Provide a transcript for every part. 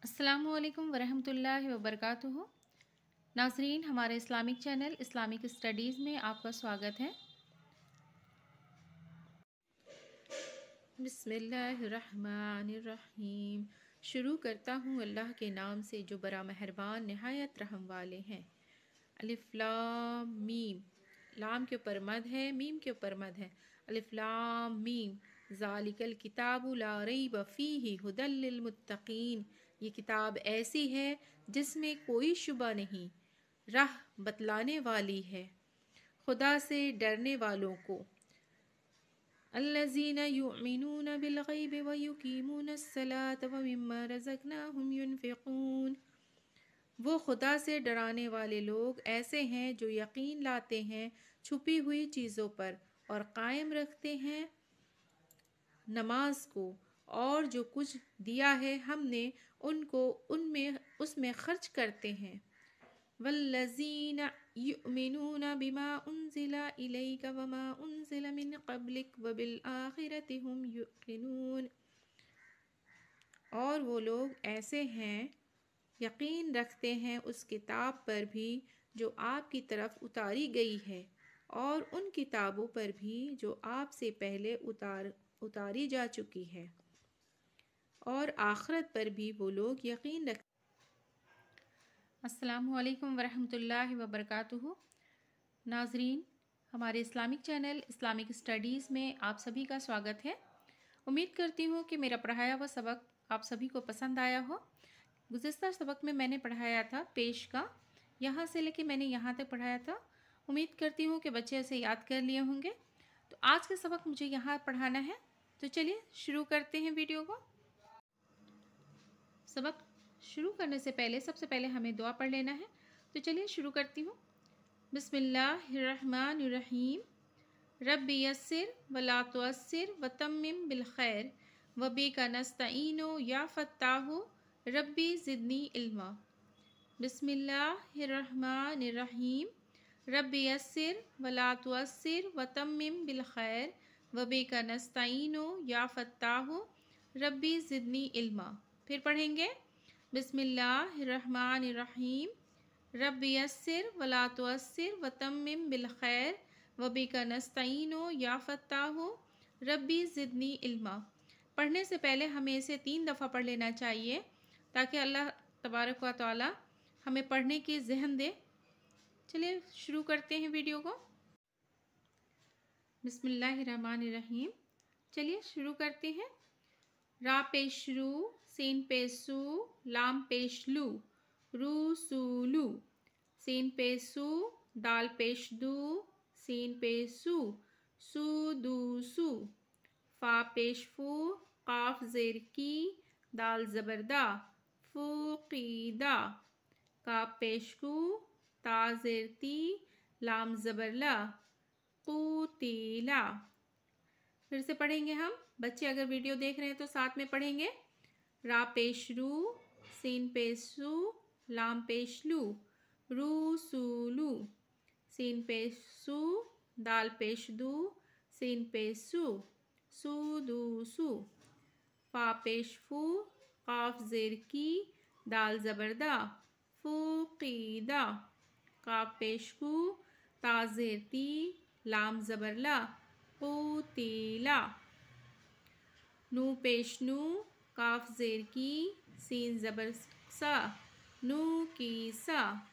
अस्सलामुअलैकुम वरहमतुल्लाहि वबरकातुहू। नाज़रीन, हमारे इस्लामिक चैनल इस्लामिक स्टडीज़ में आपका स्वागत है। बिस्मिल्लाहिर्रहमानिर्रहीम। शुरू करता हूँ अल्लाह के नाम से जो बड़ा मेहरबान नहायत रहम वाले हैं। अलिफ लाम मीम। लाम के ऊपर मद है, मीम के ऊपर मद है। अलिफ लाम मीम। ज़ालिकल किताबु ला रैब फ़ीहि हुदल लिल मुत्तक़ीन। ये किताब ऐसी है जिसमें कोई शुबा नहीं, राह बतलाने वाली है खुदा से डरने वालों को। अल्लज़ीना युमिनून बिल गैबि व युकीमूनस्सलात व मिम्मा रज़क़नाहुम युनफ़िक़ून। वो खुदा से डराने वाले लोग ऐसे हैं जो यकीन लाते हैं छुपी हुई चीज़ों पर और कायम रखते हैं नमाज को, और जो कुछ दिया है हमने उनको उनमें उसमें खर्च करते हैं। वल्लज़ीना युमिनूना बिमा उन्ज़िला इलैका वमा उन्ज़िला मिन क़ब्लिक व बिल आखिरति हुम युक़िनून। और वो लोग ऐसे हैं यकीन रखते हैं उस किताब पर भी जो आपकी तरफ उतारी गई है और उन किताबों पर भी जो आपसे पहले उतारी जा चुकी है, और आखिरत पर भी वो लोग यकीन रखते। अस्सलामुअलैकुम वरहमतुल्लाहि वबरकातुहू। नाज़रीन, हमारे इस्लामिक चैनल इस्लामिक स्टडीज़ में आप सभी का स्वागत है। उम्मीद करती हूँ कि मेरा पढ़ाया हुआ सबक आप सभी को पसंद आया हो। गुज़िश्ता सबक में मैंने पढ़ाया था पेश का, यहाँ से लेके मैंने यहाँ तक पढ़ाया था। उम्मीद करती हूँ कि बच्चे इसे याद कर लिए होंगे। तो आज का सबक मुझे यहाँ पढ़ाना है, तो चलिए शुरू करते हैं वीडियो को। सबक शुरू करने से पहले सबसे पहले हमें दुआ पढ़ लेना है, तो चलिए शुरू करती हूँ। बिस्मिल्लाहिर्रहमानिर्रहीम। रब्बि यस्सिर वला तुअस्सिर व तम्मिम बिल खैर व बिका नस्तईनु या फत्ताहु रब्बी ज़िदनी इल्मा। बिस्मिल्लाहिर्रहमानिर्रहीम। रब्बि यस्सिर वला तुअस्सिर व तम्मिम बिल खैर व बिका नस्तईनु या फत्ताहु रब्बी ज़िदनी इल्मा। फिर पढ़ेंगे। बिस्मिल्लाहिर्रहमानिर्रहीम। रब्बि यस्सिर वला तुअस्सिर व तम्मिम बिल खैर व बिका नस्तईनु या फत्ताहु रब्बी ज़िदनी इल्मा। पढ़ने से पहले हमें इसे 3 दफ़ा पढ़ लेना चाहिए ताकि अल्लाह तबारक व तआला हमें पढ़ने की ज़हन दे। चलिए शुरू करते हैं वीडियो को। बिस्मिल्लाहिर्रहमानिर्रहीम। चलिए शुरू करते हैं। रा पेश रू, सीन पेश सू, लाम पेश लू, रू सू लू। सीन पेश सू, दाल पेश दू, सीन पेश सू, सू दू सू। फा पेश फू, काफ ज़ेर की, दाल ज़बरदा, फ़ूक़ीदा। काफ पेश कू, ता ज़ेर ती, लाम ज़बरला, क़ूतीला। फिर से पढ़ेंगे हम। बच्चे अगर वीडियो देख रहे हैं तो साथ में पढ़ेंगे। रा पेश रू, सीन पेश सू, लाम पेश लू, रू सू लू। सीन पेश सू, दाल पेश दू, सीन पेश सू, सू दू सू। फा पेश फू, काफ ज़ेर की, दाल ज़बरदा, फ़ूक़ीदा। काफ पेश कू, ता ज़ेर ती, लाम ज़बरला, क़ूतीला। नू पेश नू, काफ ज़ेर की, सीन ज़बर सा, नू की सा।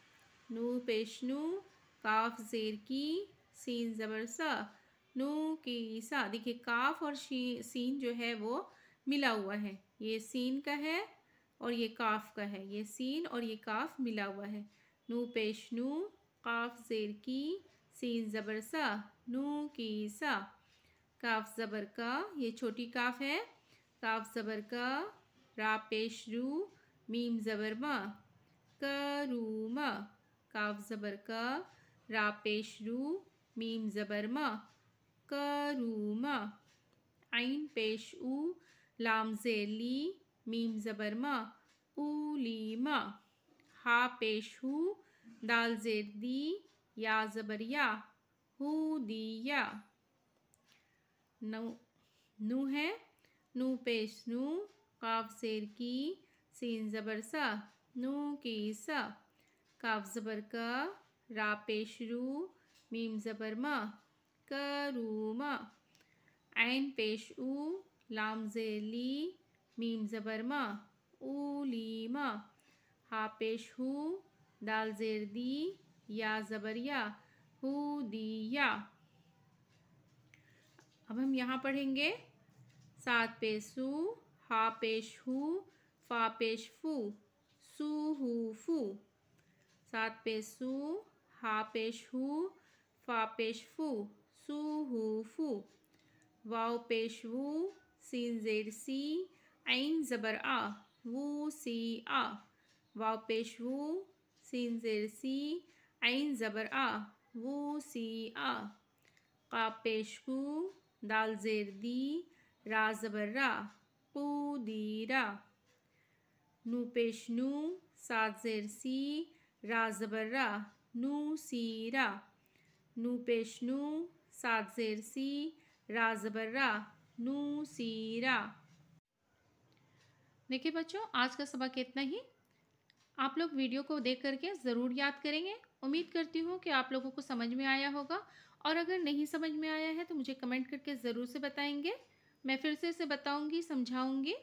नू पेश नू, काफ ज़ेर की, सीन ज़बर सा, नू की सा। देखिए काफ और सीन जो है वो मिला हुआ है। ये सीन का है और ये काफ का है। ये सीन और ये काफ मिला हुआ है। नू पेश नू, काफ ज़ेर की, सीन ज़बर सा, नू की सा। काफ ज़बर का, ये छोटी काफ है। काफ ज़बर का। रा पेश रू, मीम ज़बर मा, करूमा। काफ ज़बर का, रा पेश रू, मीम ज़बर मा, करूमा। आइन पेश ऊ, लाम ज़ेर ली, मीम ज़बर मा, ऊलीमा। हा पेश हू, दाल ज़ेर दी, या ज़बर या, हू दिया। नू है। नू पेश नू, काफ ज़ेर की, सीन ज़बर सा, नू की सा, काफ ज़बर का, रा पेश रू, मीम ज़बर मा, करूमा, ऐन पेश ऊ, लाम ज़ेर ली, मीम ज़बर मा, ऊलीमा, हा पेश हू, दाल ज़ेर दी, या ज़बर या, हू दिया। अब हम यहाँ पढ़ेंगे सात पेश सू, हा पेश हू, फा पेश फू, सू हू फू। सात पेश सू, हा पेश हू, फा पेश फू, सू हू फू। वाव पेश वू, सीन ज़ेर सी, ऐन ज़बर आ, वू सी आ। वाव पेश वू, सीन ज़ेर सी, ऐन ज़बर आ, वू सी आ। काफ पेश कू, दाल ज़ेर दी, रा ज़बर रा, कू दीरा। नू पेश नू, सात ज़ेर सी, रा ज़बर रा, नू सीरा। नू पेश नू, सात ज़ेर सी, रा ज़बर रा, नू सीरा। देखिए बच्चों, आज का सबक इतना ही। आप लोग वीडियो को देख करके ज़रूर याद करेंगे। उम्मीद करती हूँ कि आप लोगों को समझ में आया होगा, और अगर नहीं समझ में आया है तो मुझे कमेंट करके ज़रूर से बताएंगे। मैं फिर से इसे बताऊंगी, समझाऊंगी।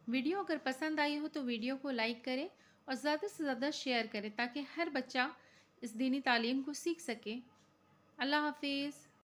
वीडियो अगर पसंद आई हो तो वीडियो को लाइक करें और ज़्यादा से ज़्यादा शेयर करें, ताकि हर बच्चा इस दीनी तालीम को सीख सके। अल्लाह हाफिज़।